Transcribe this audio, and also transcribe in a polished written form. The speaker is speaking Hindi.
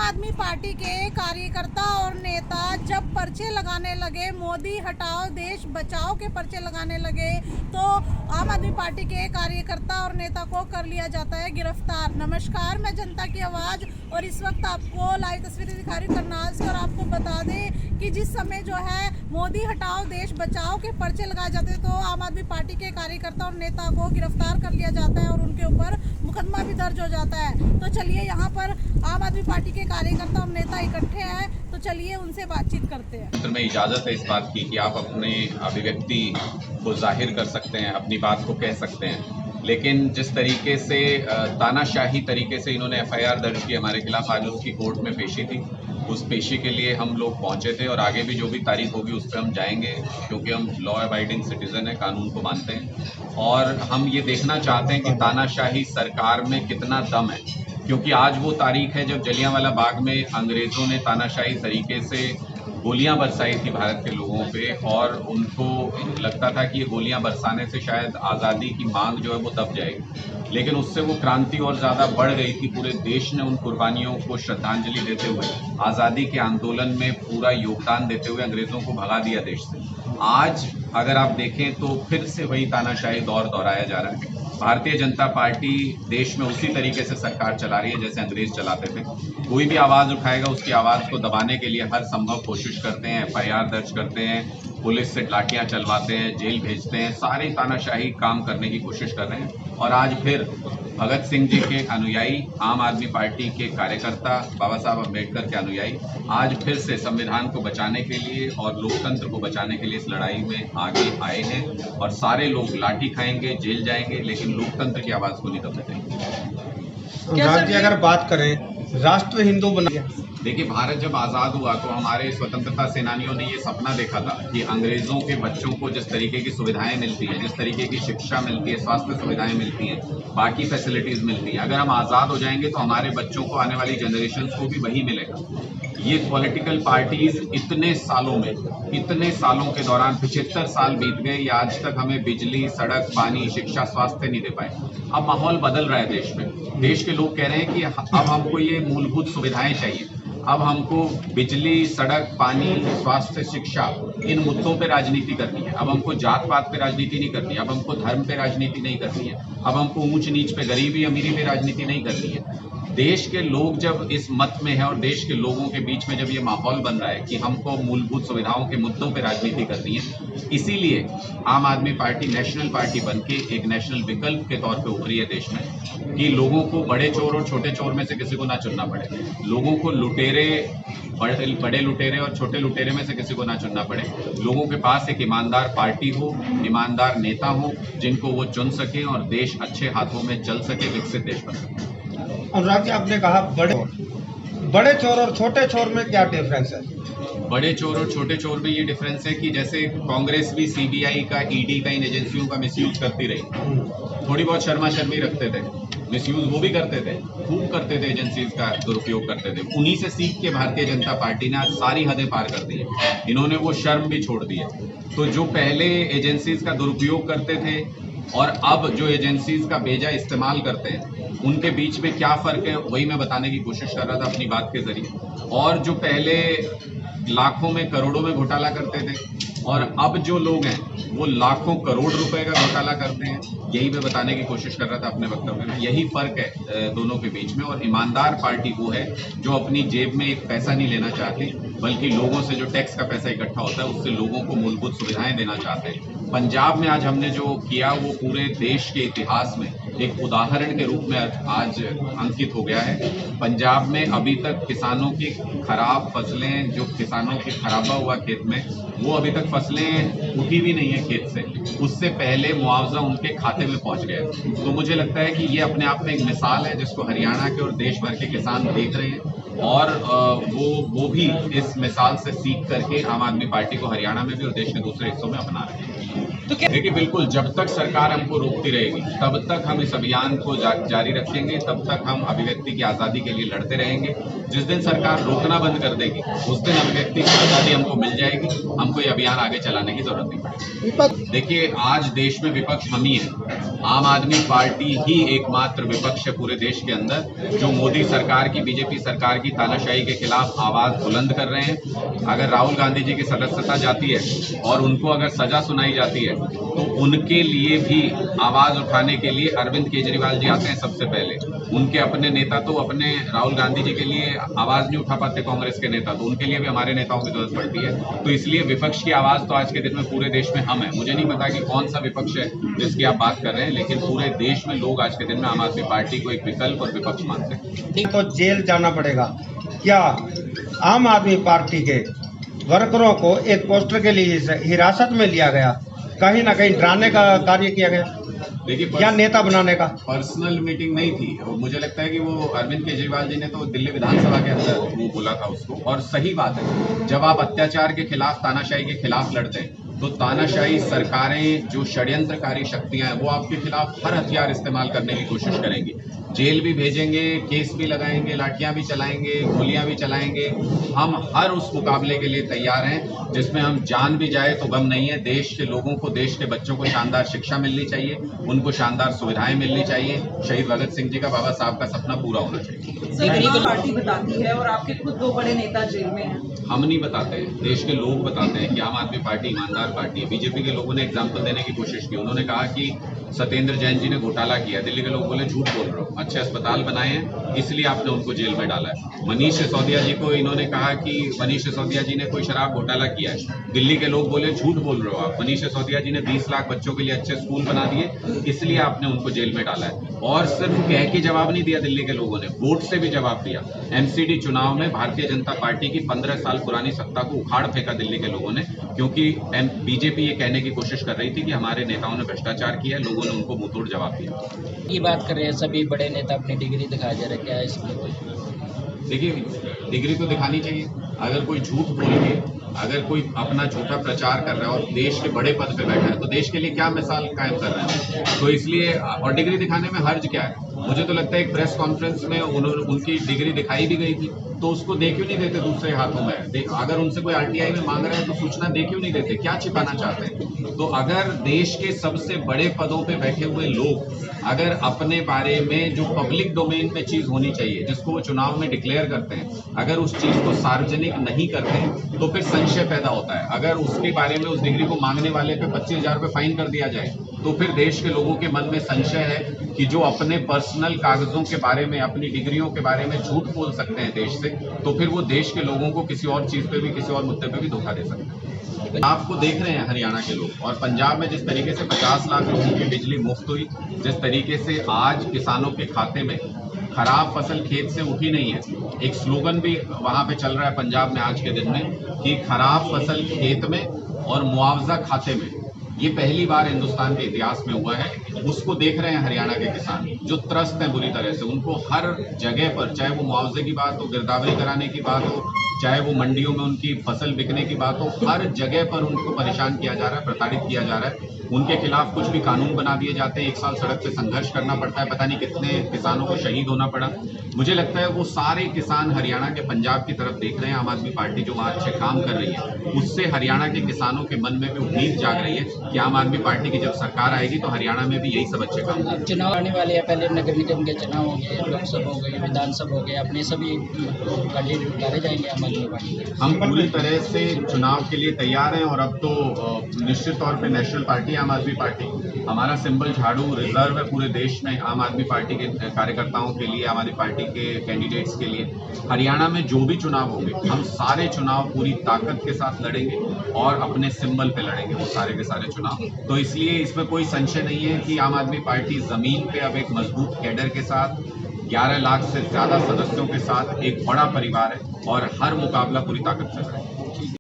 आदमी पार्टी के कार्यकर्ता और नेता जब पर्चे लगाने लगे, मोदी हटाओ देश बचाओ के पर्चे लगाने लगे, तो आम आदमी पार्टी के कार्यकर्ता और नेता को कर लिया जाता है गिरफ्तार। नमस्कार, मैं जनता की आवाज़ और इस वक्त आपको लाइव तस्वीरें दिखा रही हूँ करनाल से। और आपको बता दें कि जिस समय जो है मोदी हटाओ देश बचाओ के पर्चे लगाए जाते हैं, तो आम आदमी पार्टी के कार्यकर्ता और नेता को गिरफ्तार कर लिया जाता है और उनके ऊपर मुकदमा भी दर्ज हो जाता है। तो चलिए यहाँ पर आम आदमी पार्टी के कार्यकर्ता और नेता इकट्ठे हैं, तो चलिए उनसे बातचीत करते हैं। तो में इजाज़त है इस बात की कि आप अपने अभिव्यक्ति को जाहिर कर सकते हैं, अपनी बात को कह सकते हैं, लेकिन जिस तरीके से तानाशाही तरीके से इन्होंने FIR दर्ज की हमारे खिलाफ, आज उसकी कोर्ट में पेशी थी। उस पेशी के लिए हम लोग पहुंचे थे और आगे भी जो भी तारीख होगी उस पर हम जाएंगे, क्योंकि हम लॉ अबाइडिंग सिटीजन हैं, कानून को मानते हैं और हम ये देखना चाहते हैं कि तानाशाही सरकार में कितना दम है। क्योंकि आज वो तारीख है जब जलियांवाला बाग में अंग्रेज़ों ने तानाशाही तरीके से गोलियां बरसाई थी भारत के लोगों पे, और उनको लगता था कि ये गोलियां बरसाने से शायद आज़ादी की मांग जो है वो दब जाएगी, लेकिन उससे वो क्रांति और ज़्यादा बढ़ गई थी। पूरे देश ने उन कुर्बानियों को श्रद्धांजलि देते हुए, आज़ादी के आंदोलन में पूरा योगदान देते हुए अंग्रेज़ों को भगा दिया देश से। आज अगर आप देखें तो फिर से वही तानाशाही दौर दोहराया जा रहा है। भारतीय जनता पार्टी देश में उसी तरीके से सरकार चला रही है जैसे अंग्रेज चलाते थे। कोई भी आवाज़ उठाएगा उसकी आवाज़ को दबाने के लिए हर संभव कोशिश करते हैं, FIR दर्ज करते हैं, पुलिस से लाठियां चलवाते हैं, जेल भेजते हैं, सारे तानाशाही काम करने की कोशिश कर रहे हैं। और आज फिर भगत सिंह जी के अनुयायी, आम आदमी पार्टी के कार्यकर्ता, बाबा साहब अम्बेडकर के अनुयायी आज फिर से संविधान को बचाने के लिए और लोकतंत्र को बचाने के लिए इस लड़ाई में आगे आए हैं। और सारे लोग लाठी खाएंगे, जेल जाएंगे, लेकिन लोकतंत्र की आवाज़ को नहीं दबने देंगे। राज्य अगर बात करें राष्ट्र हिंदू बना, देखिए, भारत जब आज़ाद हुआ तो हमारे स्वतंत्रता सेनानियों ने ये सपना देखा था कि अंग्रेज़ों के बच्चों को जिस तरीके की सुविधाएं मिलती हैं, जिस तरीके की शिक्षा मिलती है, स्वास्थ्य सुविधाएं मिलती हैं, बाकी फैसिलिटीज़ मिलती हैं, अगर हम आज़ाद हो जाएंगे तो हमारे बच्चों को, आने वाली जनरेशन को भी वही मिलेगा। ये पॉलिटिकल पार्टीज इतने सालों के दौरान 75 साल बीत गए, या आज तक हमें बिजली, सड़क, पानी, शिक्षा, स्वास्थ्य नहीं दे पाए। अब माहौल बदल रहा है देश में। देश के लोग कह रहे हैं कि अब हमको ये मूलभूत सुविधाएं चाहिए। अब हमको बिजली, सड़क, पानी, स्वास्थ्य, शिक्षा, इन मुद्दों पे राजनीति करनी है। अब हमको जात पात पे राजनीति नहीं करनी है, अब हमको धर्म पे राजनीति नहीं करनी है, अब हमको ऊंच नीच पे, गरीबी अमीरी पे राजनीति नहीं करनी है। देश के लोग जब इस मत में है और देश के लोगों के बीच में जब ये माहौल बन रहा है कि हमको मूलभूत सुविधाओं के मुद्दों पे राजनीति करनी है, इसीलिए आम आदमी पार्टी नेशनल पार्टी बनके एक नेशनल विकल्प के तौर पे उभरी है देश में, कि लोगों को बड़े चोर और छोटे चोर में से किसी को ना चुनना पड़े, लोगों को बड़े लुटेरे और छोटे लुटेरे में से किसी को ना चुनना पड़े, लोगों के पास एक ईमानदार पार्टी हो, ईमानदार नेता हो, जिनको वो चुन सकें और देश अच्छे हाथों में चल सके, विकसित देश बन सके। अनुराग जी, आपने कहा बड़े चोर और छोटे चोर में क्या डिफरेंस है? बड़े चोर और छोटे चोर में ये डिफरेंस है कि जैसे कांग्रेस भी CBI का, ED का, इन एजेंसियों का मिसयूज करती रही, थोड़ी बहुत शर्मा शर्मी रखते थे, मिसयूज वो भी करते थे, खूब करते थे, एजेंसीज का दुरुपयोग करते थे। उन्हीं से सीख के भारतीय जनता पार्टी ने आज सारी हदें पार कर दी है। इन्होंने वो शर्म भी छोड़ दी है। तो जो पहले एजेंसीज का दुरुपयोग करते थे और अब जो एजेंसीज का बेजा इस्तेमाल करते हैं, उनके बीच में क्या फ़र्क है, वही मैं बताने की कोशिश कर रहा था अपनी बात के ज़रिए। और जो पहले लाखों में, करोड़ों में घोटाला करते थे और अब जो लोग हैं वो लाखों करोड़ रुपए का घोटाला करते हैं, यही मैं बताने की कोशिश कर रहा था अपने वक्तव्य में। यही फ़र्क है दोनों के बीच में। और ईमानदार पार्टी वो है जो अपनी जेब में एक पैसा नहीं लेना चाहती, बल्कि लोगों से जो टैक्स का पैसा इकट्ठा होता है उससे लोगों को मूलभूत सुविधाएं देना चाहते हैं। पंजाब में आज हमने जो किया वो पूरे देश के इतिहास में एक उदाहरण के रूप में आज अंकित हो गया है। पंजाब में अभी तक किसानों की खराब फसलें, जो किसानों की खराबा हुआ खेत में, वो अभी तक फसलें उठी भी नहीं है खेत से, उससे पहले मुआवजा उनके खाते में पहुंच गया। तो मुझे लगता है कि ये अपने आप में एक मिसाल है जिसको हरियाणा के और देश भर के किसान देख रहे हैं, और वो भी इस मिसाल से सीख करके आम आदमी पार्टी को हरियाणा में भी और देश के दूसरे हिस्सों में अपना रहे हैं। देखिए, बिल्कुल जब तक सरकार हमको रोकती रहेगी तब तक हम इस अभियान को जारी रखेंगे, तब तक हम अभिव्यक्ति की आज़ादी के लिए लड़ते रहेंगे। जिस दिन सरकार रोकना बंद कर देगी उस दिन अभिव्यक्ति की आज़ादी हमको मिल जाएगी, हमको ये अभियान आगे चलाने की जरूरत नहीं पड़ेगी। देखिए, आज देश में विपक्ष हम ही है। आम आदमी पार्टी ही एकमात्र विपक्ष है पूरे देश के अंदर जो मोदी सरकार की, बीजेपी सरकार की तानाशाही के खिलाफ आवाज बुलंद कर रहे हैं। अगर राहुल गांधी जी की सदस्यता जाती है और उनको अगर सजा सुनाई जाती है तो उनके लिए भी आवाज उठाने के लिए अरविंद केजरीवाल जी आते हैं सबसे पहले। उनके अपने नेता तो अपने राहुल गांधी जी के लिए आवाज नहीं उठा पाते, कांग्रेस के नेता, तो उनके लिए भी हमारे नेताओं की जरूरत पड़ती है। तो इसलिए विपक्ष की आवाज तो आज के दिन में पूरे देश में हम है। मुझे नहीं पता कि कौन सा विपक्ष है जिसकी आप बात कर रहे हैं, लेकिन पूरे देश में लोग आज के दिन में आम आदमी पार्टी को एक विकल्प और विपक्ष मानते हैं। तो जेल जाना पड़ेगा। क्या आम आदमी पार्टी के वर्करों को एक पोस्टर के लिए हिरासत में लिया गया, कहीं ना कहीं डराने का कार्य किया गया देखिए, या नेता बनाने का? पर्सनल मीटिंग नहीं थी। मुझे लगता है कि वो अरविंद केजरीवाल जी ने तो दिल्ली विधानसभा के अंदर वो बोला था उसको, और सही बात है। जब आप अत्याचार के खिलाफ, तानाशाही के खिलाफ लड़ते हैं तो तानाशाही सरकारें, जो षड्यंत्रकारी शक्तियां हैं, वो आपके खिलाफ हर हथियार इस्तेमाल करने की कोशिश करेंगी। जेल भी भेजेंगे, केस भी लगाएंगे, लाठियां भी चलाएंगे, गोलियां भी चलाएंगे। हम हर उस मुकाबले के लिए तैयार हैं जिसमें हम जान भी जाए तो गम नहीं है। देश के लोगों को, देश के बच्चों को शानदार शिक्षा मिलनी चाहिए, उनको शानदार सुविधाएं मिलनी चाहिए। शहीद भगत सिंह जी का, बाबा साहब का सपना पूरा होना चाहिए। पार्टी बताती है और आपके खुद 2 बड़े नेता जेल में हैं। हम नहीं बताते हैं, देश के लोग बताते हैं कि आम आदमी पार्टी ईमानदार पार्टी है। बीजेपी के लोगों ने एग्जाम्पल देने की कोशिश की। उन्होंने कहा कि सत्येंद्र जैन जी ने घोटाला किया। दिल्ली के लोग बोले झूठ बोल रहे हो, अच्छे अस्पताल बनाए हैं इसलिए आपने उनको जेल में डाला है। मनीष सिसोदिया जी को इन्होंने कहा कि मनीष सिसोदिया जी ने कोई शराब घोटाला किया है। दिल्ली के लोग बोले झूठ बोल रहे हो आप। मनीष सिसोदिया जी ने 20 लाख बच्चों के लिए अच्छे स्कूल बना दिए, इसलिए आपने उनको जेल में डाला है। और सिर्फ कह के जवाब नहीं दिया दिल्ली के लोगों ने, वोट से भी जवाब दिया। एमसीडी चुनाव में भारतीय जनता पार्टी की 15 साल पुरानी सत्ता को उखाड़ फेंका दिल्ली के लोगों ने, क्योंकि बीजेपी ये कहने की कोशिश कर रही थी कि हमारे नेताओं ने भ्रष्टाचार किया है। लोगों ने उनको मुंहतोड़ जवाब दिया। ये बात कर रहे हैं सभी बड़े नेता अपनी डिग्री दिखा जा रहे हैं, क्या है इसमें कोई? देखिए, डिग्री तो दिखानी चाहिए। अगर कोई झूठ बोल के, अगर कोई अपना झूठा प्रचार कर रहा है और देश के बड़े पद पे बैठा है तो देश के लिए क्या मिसाल कायम कर रहे हैं? तो इसलिए, और डिग्री दिखाने में हर्ज क्या है? मुझे तो लगता है एक प्रेस कॉन्फ्रेंस में उनकी डिग्री दिखाई भी गई थी, तो उसको दे क्यों नहीं देते दूसरे हाथों में? अगर उनसे कोई आरटीआई में मांग रहे हैं तो सूचना दे क्यों नहीं देते? क्या छिपाना चाहते हैं? तो अगर देश के सबसे बड़े पदों पे बैठे हुए लोग अगर अपने बारे में जो पब्लिक डोमेन में चीज होनी चाहिए, जिसको वो चुनाव में डिक्लेयर करते हैं, अगर उस चीज को सार्वजनिक नहीं करते हैं तो फिर संशय पैदा होता है। अगर उसके बारे में, उस डिग्री को मांगने वाले पे 25,000 रुपये फाइन कर दिया जाए तो फिर देश के लोगों के मन में संशय है कि जो अपने पर्सनल कागजों के बारे में, अपनी डिग्रियों के बारे में झूठ बोल सकते हैं देश से, तो फिर वो देश के लोगों को किसी और चीज पे भी, किसी और मुद्दे पे भी धोखा दे सकते हैं। आपको देख रहे हैं हरियाणा के लोग, और पंजाब में जिस तरीके से 50 लाख लोगों की बिजली मुफ्त हुई, जिस तरीके से आज किसानों के खाते में खराब फसल खेत से उठी नहीं है। एक स्लोगन भी वहां पे चल रहा है पंजाब में आज के दिन में कि खराब फसल खेत में और मुआवजा खाते में। ये पहली बार हिंदुस्तान के इतिहास में हुआ है। उसको देख रहे हैं हरियाणा के किसान, जो त्रस्त हैं बुरी तरह से। उनको हर जगह पर, चाहे वो मुआवजे की बात हो, गिरदावरी कराने की बात हो, चाहे वो मंडियों में उनकी फसल बिकने की बात हो, हर जगह पर उनको परेशान किया जा रहा है, प्रताड़ित किया जा रहा है। उनके खिलाफ कुछ भी कानून बना दिए जाते हैं। 1 साल सड़क पे संघर्ष करना पड़ता है, पता नहीं कितने किसानों को शहीद होना पड़ा। मुझे लगता है वो सारे किसान हरियाणा के, पंजाब की तरफ देख रहे हैं। आम आदमी पार्टी जो वहाँ अच्छे काम कर रही है, उससे हरियाणा के किसानों के मन में भी उम्मीद जाग रही है कि आम आदमी पार्टी की जब सरकार आएगी तो हरियाणा में भी यही सब अच्छे काम होंगे। चुनाव आने वाले हैं, पहले नगर निगम के चुनाव हो गए, लोकसभा हो गई, विधानसभा हो गए, अपने सभी कैंडिडेट उतारे जाएंगे आम आदमी पार्टी के। हम पूरी तरह से चुनाव के लिए तैयार हैं, और अब तो निश्चित तौर पे नेशनल पार्टी आम आदमी पार्टी, हमारा सिंबल झाड़ू रिजर्व है पूरे देश में आम आदमी पार्टी के कार्यकर्ताओं के लिए, आम आदमी पार्टी के कैंडिडेट्स के लिए। हरियाणा में जो भी चुनाव होंगे, हम सारे चुनाव पूरी ताकत के साथ लड़ेंगे और अपने सिंबल पे लड़ेंगे वो सारे के सारे चुनाव। तो इसलिए इसमें कोई संशय नहीं है कि आम आदमी पार्टी जमीन पे अब एक मजबूत कैडर के साथ, 11 लाख से ज्यादा सदस्यों के साथ एक बड़ा परिवार है, और हर मुकाबला पूरी ताकत से लड़ेगा।